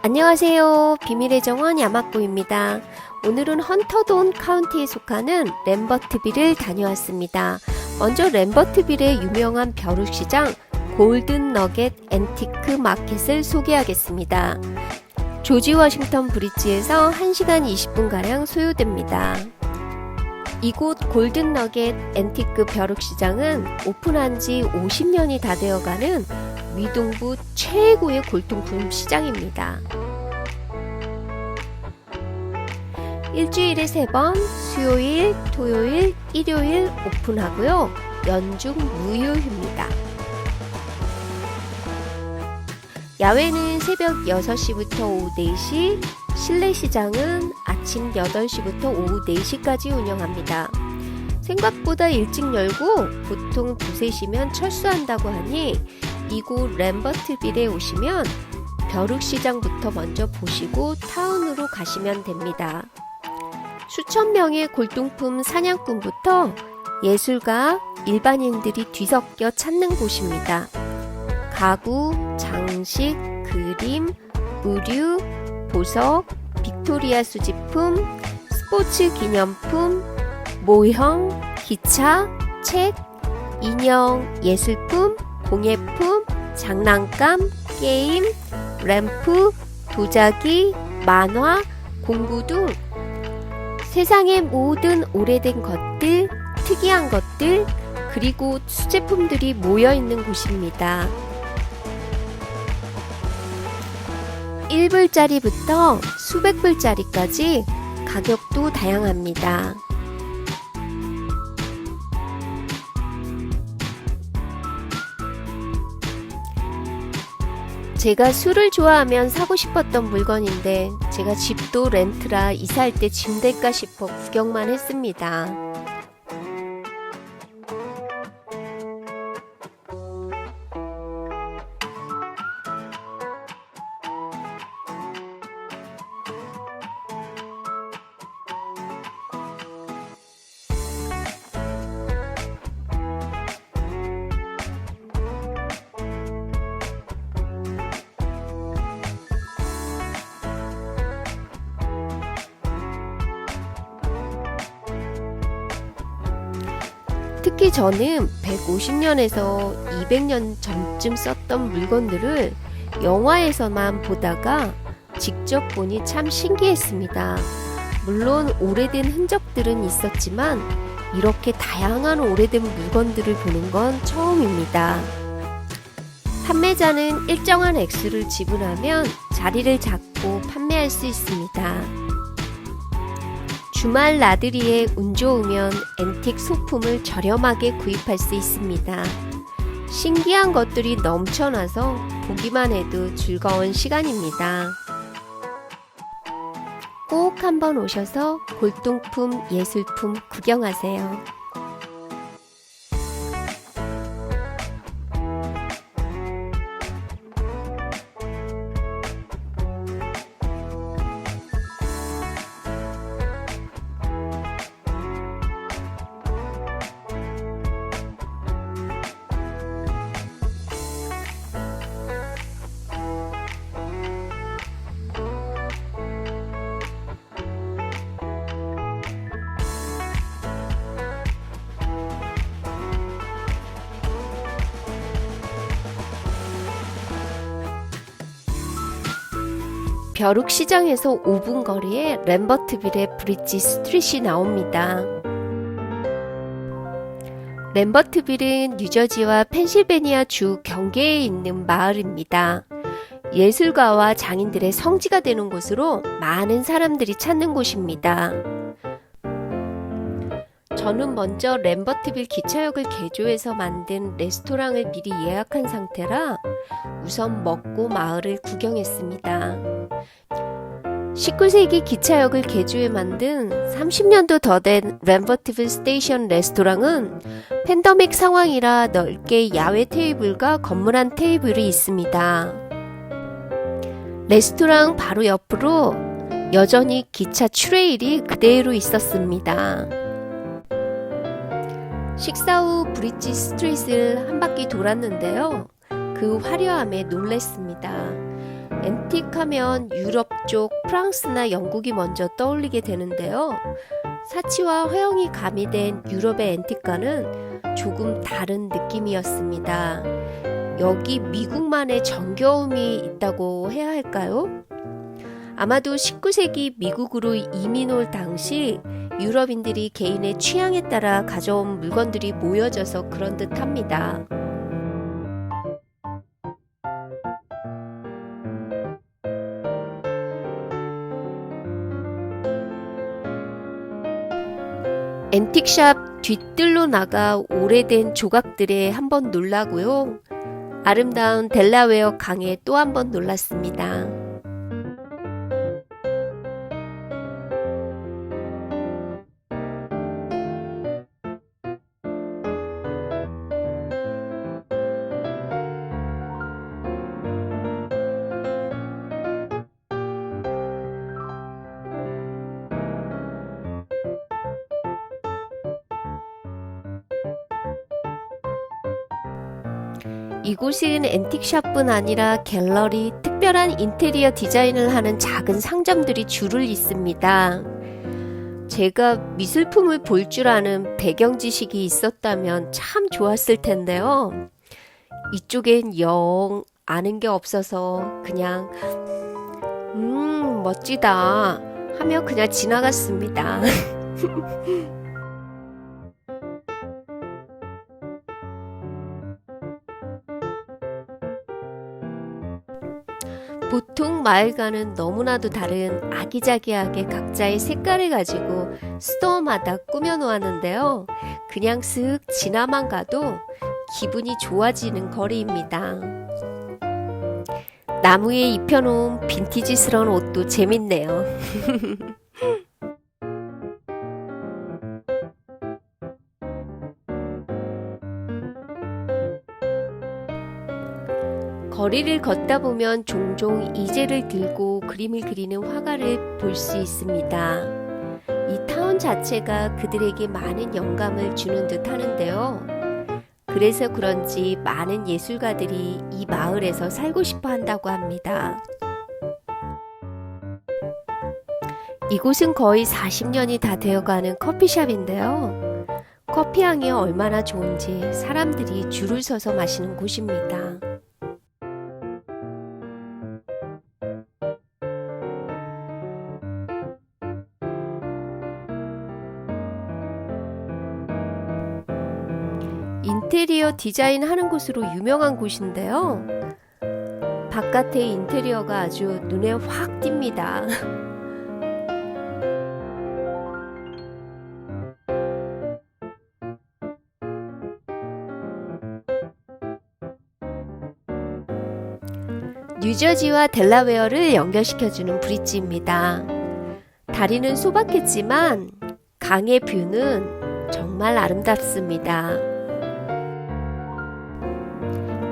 안녕하세요. 비밀의 정원 야마꼬입니다. 오늘은 헌터돈 카운티에 속하는 램버트빌을 다녀왔습니다. 먼저 램버트빌의 유명한 벼룩시장 골든 너겟 앤티크 마켓을 소개하겠습니다. 조지 워싱턴 브리지에서 1시간 20분가량 소요됩니다. 이곳 골든 너겟 앤티크 벼룩시장은 오픈한 지 50년이 다 되어가는 미동부 최고의 골동품 시장입니다. 일주일에 3번, 수요일, 토요일, 일요일 오픈하고요. 연중 무휴입니다. 야외는 새벽 6시부터 오후 4시, 실내 시장은 아침 8시부터 오후 4시까지 운영합니다. 생각보다 일찍 열고 보통 2-3시면 철수한다고 하니 이곳 램버트빌에 오시면 벼룩시장부터 먼저 보시고 타운으로 가시면 됩니다. 수천 명의 골동품 사냥꾼부터 예술가, 일반인들이 뒤섞여 찾는 곳입니다. 가구, 장식, 그림, 의류, 보석, 빅토리아 수집품, 스포츠 기념품, 모형, 기차, 책, 인형, 예술품, 공예품, 장난감, 게임, 램프, 도자기, 만화, 공구 등 세상의 모든 오래된 것들, 특이한 것들, 그리고 수제품들이 모여있는 곳입니다. 1불짜리부터 수백 불짜리까지 가격도 다양합니다. 제가 술을 좋아하면 사고 싶었던 물건인데 제가 집도 렌트라 이사할 때 짐될까 싶어 구경만 했습니다. 특히 저는 150년에서 200년 전쯤 썼던 물건들을 영화에서만 보다가 직접 보니 참 신기했습니다. 물론 오래된 흔적들은 있었지만 이렇게 다양한 오래된 물건들을 보는 건 처음입니다. 판매자는 일정한 액수를 지불하면 자리를 잡고 판매할 수 있습니다. 주말 나들이에 운 좋으면 앤틱 소품을 저렴하게 구입할 수 있습니다. 신기한 것들이 넘쳐나서 보기만 해도 즐거운 시간입니다. 꼭 한번 오셔서 골동품, 예술품 구경하세요. 벼룩시장에서 5분 거리에 램버트빌의 브릿지 스트릿이 나옵니다. 램버트빌은 뉴저지와 펜실베니아 주 경계에 있는 마을입니다. 예술가와 장인들의 성지가 되는 곳으로 많은 사람들이 찾는 곳입니다. 저는 먼저 램버트빌 기차역을 개조해서 만든 레스토랑을 미리 예약한 상태라 우선 먹고 마을을 구경했습니다. 19세기 기차역을 개조해 만든 30년도 더 된 램버트빌 스테이션 레스토랑은 팬데믹 상황이라 넓게 야외 테이블과 건물 안 테이블이 있습니다. 레스토랑 바로 옆으로 여전히 기차 트레일이 그대로 있었습니다. 식사 후 브릿지 스트릿을 한 바퀴 돌았는데요. 그 화려함에 놀랐습니다. 앤틱 앤틱 하면 유럽 쪽 프랑스나 영국이 먼저 떠올리게 되는데요. 사치와 허영이 가미된 유럽의 앤틱가는 조금 다른 느낌이었습니다. 여기 미국만의 정겨움이 있다고 해야 할까요? 아마도 19세기 미국으로 이민 올 당시 유럽인들이 개인의 취향에 따라 가져온 물건들이 모여져서 그런 듯 합니다. 앤틱샵 뒤뜰로 나가 오래된 조각들에 한번 놀라고요. 아름다운 델라웨어 강에 또 한번 놀랐습니다. 이곳은 앤틱샵뿐 아니라 갤러리, 특별한 인테리어 디자인을 하는 작은 상점들이 줄을 잇습니다. 제가 미술품을 볼 줄 아는 배경 지식이 있었다면 참 좋았을 텐데요. 이쪽엔 영 아는 게 없어서 그냥 멋지다 하며 그냥 지나갔습니다. 보통 마을과는 너무나도 다른 아기자기하게 각자의 색깔을 가지고 스토어마다 꾸며 놓았는데요. 그냥 슥 지나만 가도 기분이 좋아지는 거리입니다. 나무에 입혀놓은 빈티지스러운 옷도 재밌네요. 거리를 걷다 보면 종종 이젤을 들고 그림을 그리는 화가를 볼 수 있습니다. 이 타운 자체가 그들에게 많은 영감을 주는 듯 하는데요. 그래서 그런지 많은 예술가들이 이 마을에서 살고 싶어 한다고 합니다. 이곳은 거의 40년이 다 되어가는 커피숍인데요. 커피향이 얼마나 좋은지 사람들이 줄을 서서 마시는 곳입니다. 인테리어 디자인 하는 곳으로 유명한 곳인데요. 바깥의 인테리어가 아주 눈에 확 띕니다. 뉴저지와 델라웨어를 연결시켜주는 브릿지입니다. 다리는 소박했지만 강의 뷰는 정말 아름답습니다.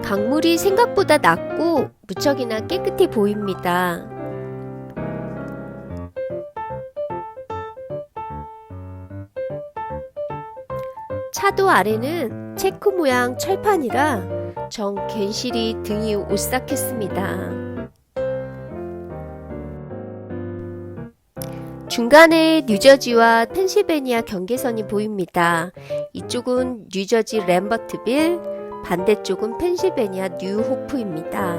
강물이 생각보다 낮고 무척이나 깨끗해 보입니다. 차도 아래는 체크 모양 철판이라 정 괜시리 등이 오싹했습니다. 중간에 뉴저지와 펜실베니아 경계선이 보입니다. 이쪽은 뉴저지 램버트빌, 반대쪽은 펜실베니아 뉴호프입니다.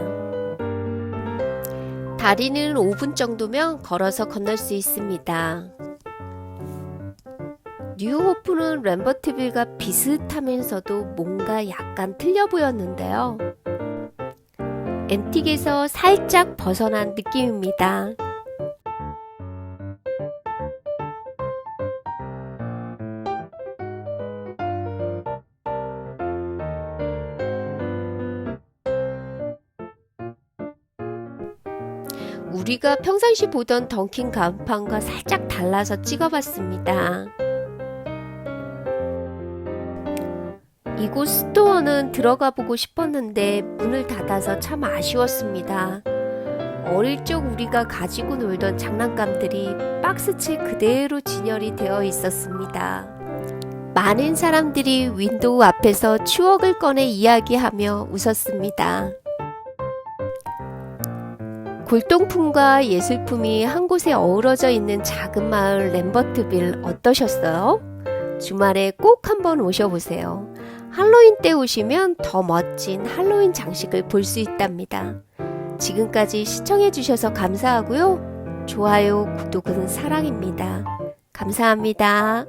다리는 5분 정도면 걸어서 건널 수 있습니다. 뉴호프는 램버트빌과 비슷하면서도 뭔가 약간 틀려 보였는데요. 앤틱에서 살짝 벗어난 느낌입니다. 우리가 평상시 보던 던킨 간판과 살짝 달라서 찍어봤습니다. 이곳 스토어는 들어가 보고 싶었는데 문을 닫아서 참 아쉬웠습니다. 어릴 적 우리가 가지고 놀던 장난감들이 박스채 그대로 진열이 되어 있었습니다. 많은 사람들이 윈도우 앞에서 추억을 꺼내 이야기하며 웃었습니다. 골동품과 예술품이 한 곳에 어우러져 있는 작은 마을 램버트빌 어떠셨어요? 주말에 꼭 한번 오셔보세요. 할로윈 때 오시면 더 멋진 할로윈 장식을 볼 수 있답니다. 지금까지 시청해주셔서 감사하고요. 좋아요, 구독은 사랑입니다. 감사합니다.